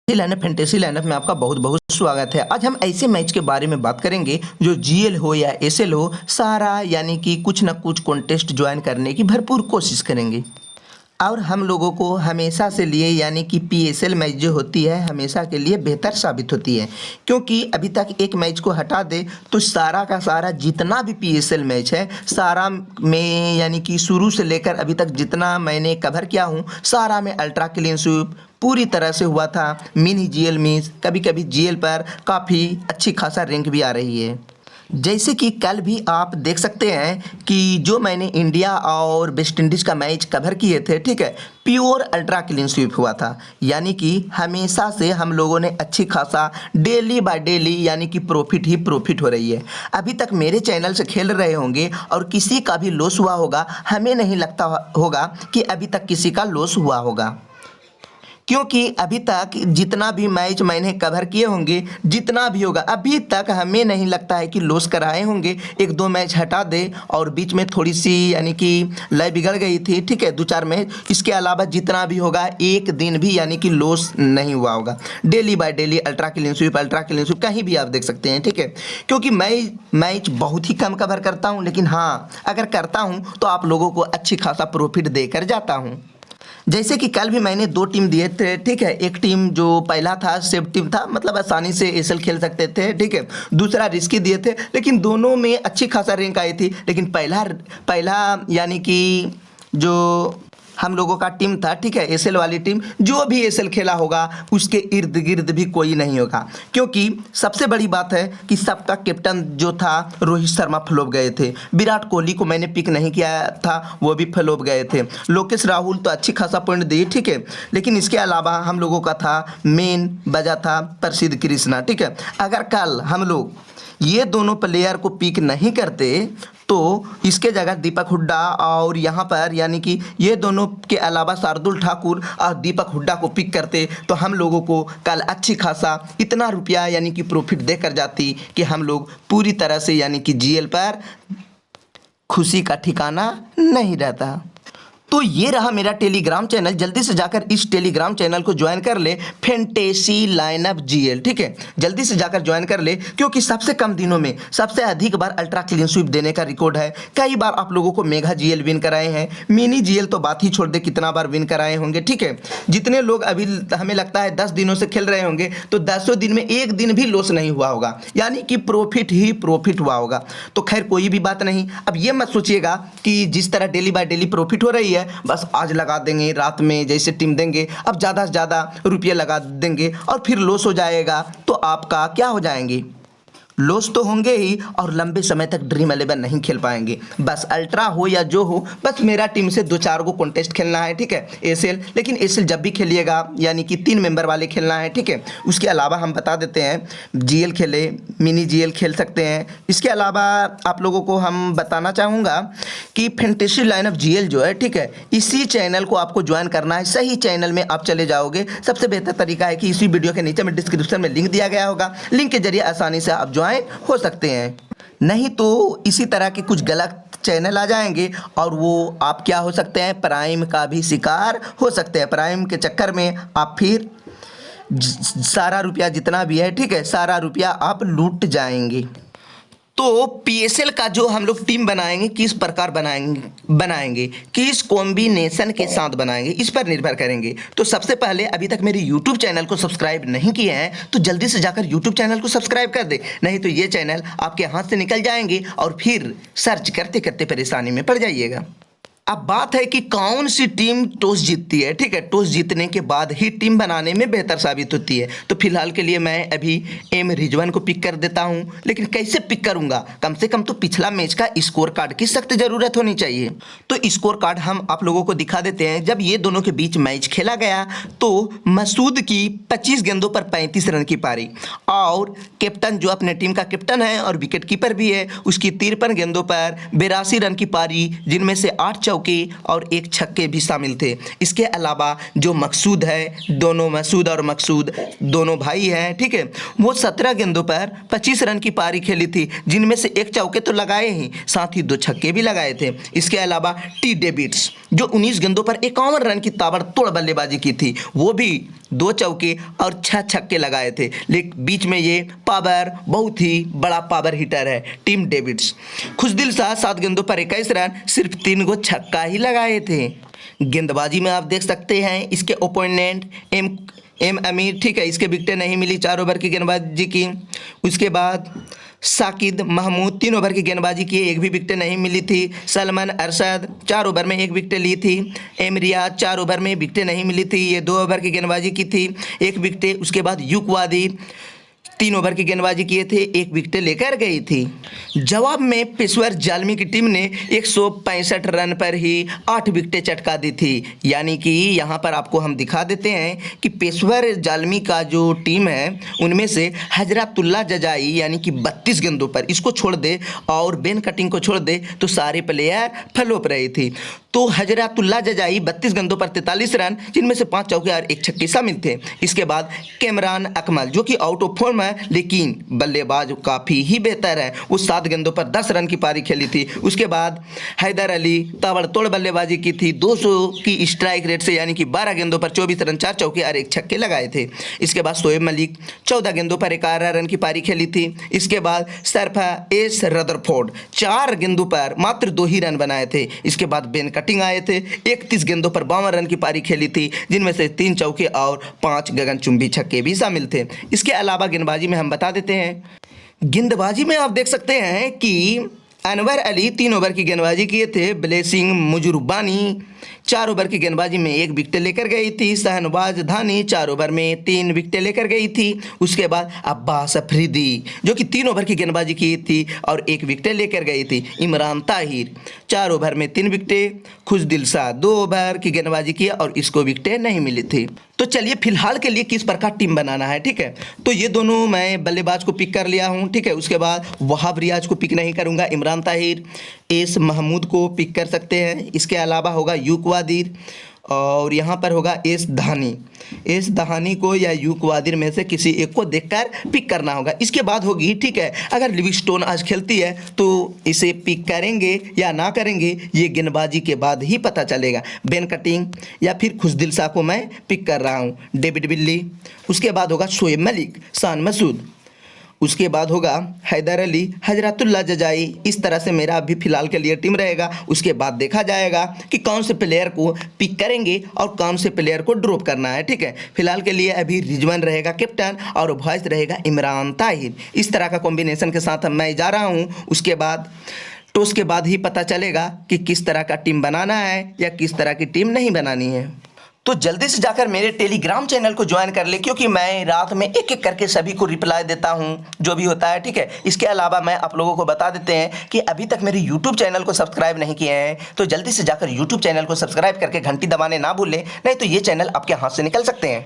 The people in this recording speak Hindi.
लाइनअप फैंटेसी लाइनअप में आपका बहुत बहुत स्वागत है। आज हम ऐसे मैच के बारे में बात करेंगे जो जीएल हो या एसएल हो, सारा यानी कि कुछ ना कुछ कॉन्टेस्ट ज्वाइन करने की भरपूर कोशिश करेंगे। और हम लोगों को हमेशा से लिए यानी कि पीएसएल मैच जो होती है हमेशा के लिए बेहतर साबित होती है, क्योंकि अभी तक एक मैच को हटा दे तो सारा का सारा जितना भी पीएसएल मैच है सारा में यानी कि शुरू से लेकर अभी तक जितना मैंने कवर किया हूँ सारा में अल्ट्रा क्लीन स्वीप पूरी तरह से हुआ था। मिनी जीएल में कभी कभी जीएल पर काफ़ी अच्छी खासा रैंक भी आ रही है। जैसे कि कल भी आप देख सकते हैं कि जो मैंने इंडिया और वेस्ट इंडीज़ का मैच कवर किए थे, ठीक है, प्योर अल्ट्रा क्लीन स्वीप हुआ था। यानी कि हमेशा से हम लोगों ने अच्छी खासा डेली बाय डेली यानी कि प्रॉफिट ही प्रॉफिट हो रही है। अभी तक मेरे चैनल से खेल रहे होंगे और किसी का भी लॉस हुआ होगा, हमें नहीं लगता होगा कि अभी तक किसी का लॉस हुआ होगा, क्योंकि अभी तक जितना भी मैच मैंने कवर किए होंगे जितना भी होगा अभी तक हमें नहीं लगता है कि लॉस कराए होंगे। एक दो मैच हटा दे और बीच में थोड़ी सी यानी कि लय बिगड़ गई थी, ठीक है, दो चार मैच, इसके अलावा जितना भी होगा एक दिन भी यानी कि लॉस नहीं हुआ होगा। Daily by daily ultra clean sweep कहीं भी आप देख सकते हैं, ठीक है, क्योंकि मैं मैच बहुत ही कम कवर करता हूँ, लेकिन हाँ अगर करता हूँ तो आप लोगों को अच्छी खासा प्रॉफिट देकर जाता हूँ। जैसे कि कल भी मैंने दो टीम दिए थे, ठीक है, एक टीम जो पहला था सेफ टीम था, मतलब आसानी से एसएल खेल सकते थे, ठीक है, दूसरा रिस्की दिए थे, लेकिन दोनों में अच्छी खासा रैंक आई थी। लेकिन पहला यानी कि जो हम लोगों का टीम था, ठीक है, एसएल वाली टीम, जो भी एसएल खेला होगा उसके इर्द गिर्द भी कोई नहीं होगा, क्योंकि सबसे बड़ी बात है कि सबका कैप्टन जो था रोहित शर्मा फ्लॉप गए थे। विराट कोहली को मैंने पिक नहीं किया था, वो भी फ्लॉप गए थे। लोकेश राहुल तो अच्छी खासा पॉइंट दिए, ठीक है, लेकिन इसके अलावा हम लोगों का था मेन बजा था प्रसिद्ध कृष्णा, ठीक है। अगर कल हम लोग ये दोनों प्लेयर को पिक नहीं करते तो इसके जगह दीपक हुड्डा और यहाँ पर यानी कि ये दोनों के अलावा शार्दुल ठाकुर और दीपक हुड्डा को पिक करते तो हम लोगों को कल अच्छी खासा इतना रुपया यानी कि प्रॉफिट देकर जाती कि हम लोग पूरी तरह से यानी कि जीएल पर खुशी का ठिकाना नहीं रहता। तो ये रहा मेरा टेलीग्राम चैनल, जल्दी से जाकर इस टेलीग्राम चैनल को ज्वाइन कर ले, फैंटेसी लाइनअप जीएल, ठीक है, जल्दी से जाकर ज्वाइन कर ले, क्योंकि सबसे कम दिनों में सबसे अधिक बार अल्ट्रा क्लीन स्वीप देने का रिकॉर्ड है। कई बार आप लोगों को मेगा जीएल विन कराए हैं, मिनी जीएल तो बात ही छोड़ दे कितना बार विन कराए होंगे, ठीक है। जितने लोग अभी हमें लगता है 10 दिनों से खेल रहे होंगे तो 10 दिन में एक दिन भी लॉस नहीं हुआ होगा, यानी कि प्रॉफिट ही प्रॉफिट हुआ होगा। तो खैर कोई भी बात नहीं। अब ये मत सोचिएगा कि जिस तरह डेली बाय डेली प्रॉफिट हो रही है बस आज लगा देंगे, रात में जैसे टीम देंगे अब ज़्यादा से ज़्यादा रुपये लगा देंगे और फिर लॉस हो जाएगा तो आपका क्या हो जाएंगे, लॉस तो होंगे ही और लंबे समय तक ड्रीम 11 नहीं खेल पाएंगे। बस अल्ट्रा हो या जो हो, बस मेरा टीम से 2-4 को कॉन्टेस्ट खेलना है, ठीक है, एसएल, लेकिन एसएल जब भी खेलिएगा यानी कि 3 मेंबर वाले खेलना है, ठीक है। उसके अलावा हम बता देते हैं जीएल खेले, मिनी जीएल खेल सकते हैं। इसके अलावा आप लोगों को हम बताना चाहूँगा कि फैंटेसी लाइनअप जीएल जो है, ठीक है, इसी चैनल को आपको ज्वाइन करना है। सही चैनल में आप चले जाओगे, सबसे बेहतर तरीका है कि इसी वीडियो के नीचे में डिस्क्रिप्शन में लिंक दिया गया होगा, लिंक के जरिए आसानी से आप हो सकते हैं। नहीं तो इसी तरह के कुछ गलत चैनल आ जाएंगे और वो आप क्या हो सकते हैं, प्राइम का भी शिकार हो सकते हैं। प्राइम के चक्कर में आप फिर सारा रुपया जितना भी है, ठीक है, सारा रुपया आप लूट जाएंगे। तो पीएसएल का जो हम लोग टीम बनाएंगे किस प्रकार बनाएंगे किस कॉम्बिनेशन के साथ बनाएंगे, इस पर निर्भर करेंगे। तो सबसे पहले अभी तक मेरे यूट्यूब चैनल को सब्सक्राइब नहीं किए हैं तो जल्दी से जाकर यूट्यूब चैनल को सब्सक्राइब कर दे, नहीं तो ये चैनल आपके हाथ से निकल जाएंगे और फिर सर्च करते करते परेशानी में पड़ जाइएगा। अब बात है कि कौन सी टीम टॉस जीतती है, ठीक है, टॉस जीतने के बाद ही टीम बनाने में बेहतर साबित होती है। तो फिलहाल के लिए मैं अभी एम रिजवान को पिक कर देता हूं, लेकिन कैसे पिक करूंगा, कम से कम तो पिछला मैच का स्कोर कार्ड की सख्त ज़रूरत होनी चाहिए। तो स्कोर कार्ड हम आप लोगों को दिखा देते हैं। जब ये दोनों के बीच मैच खेला गया तो मसूद की 25 गेंदों पर 35 रन की पारी और कैप्टन जो अपने टीम का कैप्टन है और विकेट कीपर भी है उसकी 53 गेंदों पर 82 रन की पारी, जिनमें से 8 चौके चौके और 1 छक्के भी शामिल थे। इसके अलावा जो मकसूद है, दोनों मसूद और मकसूद दोनों भाई हैं, ठीक है, वो 17 गेंदों पर 25 रन की पारी खेली थी, जिनमें से 1 चौके तो लगाए ही, साथ ही 2 छक्के भी लगाए थे। इसके अलावा टी डेविड्स जो 19 गेंदों पर 51 रन की ताबड़तोड़ बल्लेबाजी की थी, वो भी 2 चौके और 6 छक्के लगाए थे। लेकिन बीच में ये पावर, बहुत ही बड़ा पावर हिटर है टीम डेविड्स। खुशदिल शाह 7 गेंदों पर 21 रन, सिर्फ 3 गो छक्का ही लगाए थे। गेंदबाजी में आप देख सकते हैं इसके ओपोनेंट एम अमीर, ठीक है, इसके विकेटें नहीं मिली, 4 ओवर की गेंदबाजी की। उसके बाद साकिद महमूद 3 ओवर की गेंदबाजी की, 1 भी विकेट नहीं मिली थी। सलमान अरशद 4 ओवर में 1 विकेट ली थी। एम रियाज 4 ओवर में विकेट नहीं मिली थी, ये 2 ओवर की गेंदबाजी की थी, 1 विकेट। उसके बाद यूक वादी 3 ओवर की गेंदबाजी किए थे, 1 विकेट लेकर गई थी। जवाब में पेशवर जालमी की टीम ने 165 रन पर ही 8 विकेटें चटका दी थी। यानी कि यहाँ पर आपको हम दिखा देते हैं कि पेशवर जालमी का जो टीम है उनमें से हजरतुल्लाह जजाई यानी कि 32 गेंदों पर, इसको छोड़ दे और बेन कटिंग को छोड़ दे तो सारे प्लेयर फ्लॉप रहे थे। तो हजरतुल्लाह जजाई 32 गेंदों पर 43 रन, जिनमें से 5 चौके और 1 छक्के शामिल थे। इसके बाद कैमरान अकमल जो कि आउट ऑफ फॉर्म है लेकिन बल्लेबाज काफ़ी ही बेहतर है, वो 7 गेंदों पर 10 रन की पारी खेली थी। उसके बाद हैदर अली ताबड़तोड़ बल्लेबाजी की थी, 200 की स्ट्राइक रेट से, यानी कि 12 गेंदों पर 24 रन, 4 चौके और 1 छक्के लगाए थे। इसके बाद शोएब मलिक 14 गेंदों पर 11 रन की पारी खेली थी। इसके बाद सरफराज रदरफोर्ड 4 गेंदों पर मात्र 2 ही रन बनाए थे। इसके बाद बेन कटिंग आए थे, 31 गेंदों पर 52 रन की पारी खेली थी, जिनमें से 3 चौके और 5 गगनचुंबी छक्के भी शामिल थे। इसके अलावा गेंदबाजी में हम बता देते हैं, गेंदबाजी में आप देख सकते हैं कि अनवर अली 3 ओवर की गेंदबाजी किए थे। ब्लेसिंग मुजुरबानी 4 ओवर की गेंदबाजी में 1 विकेट लेकर गई थी। शहनवाज धानी 4 ओवर में 3 विकेट लेकर गई थी। उसके बाद अब्बास अफरीदी जो कि 3 ओवर की गेंदबाजी की थी और 1 विकेट लेकर गई थी। इमरान ताहिर 4 ओवर में 3 विकेटें। खुशदिल शाह 2 ओवर की गेंदबाजी की और इसको विकेटें नहीं मिली थी। तो चलिए फिलहाल के लिए किस प्रकार टीम बनाना है, ठीक है। तो ये दोनों मैं बल्लेबाज को पिक कर लिया हूँ, ठीक है। उसके बाद वहाब रियाज को पिक नहीं करूँगा, इमरान ताहिर, एस महमूद को पिक कर सकते हैं। इसके अलावा होगा यूक वादिर और यहाँ पर होगा एस दहानी को या यूक वादिर में से किसी एक को देखकर पिक करना होगा। इसके बाद होगी, ठीक है, अगर लिविंगस्टोन आज खेलती है तो इसे पिक करेंगे या ना करेंगे ये गेंदबाजी के बाद ही पता चलेगा। बेन कटिंग या फिर खुशदिल शाह को मैं पिक कर रहा हूँ, डेविड विल्ली। उसके बाद होगा शोएब मलिक, शान मसूद। उसके बाद होगा हैदर अली, हजरतुल्लाह जजाई। इस तरह से मेरा अभी फ़िलहाल के लिए टीम रहेगा। उसके बाद देखा जाएगा कि कौन से प्लेयर को पिक करेंगे और कौन से प्लेयर को ड्रॉप करना है, ठीक है। फिलहाल के लिए अभी रिजवान रहेगा कैप्टन और वॉइस रहेगा इमरान ताहिर। इस तरह का कॉम्बिनेशन के साथ मैं जा रहा हूँ। उसके बाद टॉस के बाद ही पता चलेगा कि किस तरह का टीम बनाना है या किस तरह की टीम नहीं बनानी है। तो जल्दी से जाकर मेरे टेलीग्राम चैनल को ज्वाइन कर ले, क्योंकि मैं रात में एक एक करके सभी को रिप्लाई देता हूं जो भी होता है, ठीक है। इसके अलावा मैं आप लोगों को बता देते हैं कि अभी तक मेरे यूट्यूब चैनल को सब्सक्राइब नहीं किए हैं तो जल्दी से जाकर यूट्यूब चैनल को सब्सक्राइब करके घंटी दबाने ना भूलें, नहीं तो ये चैनल आपके हाथ से निकल सकते हैं।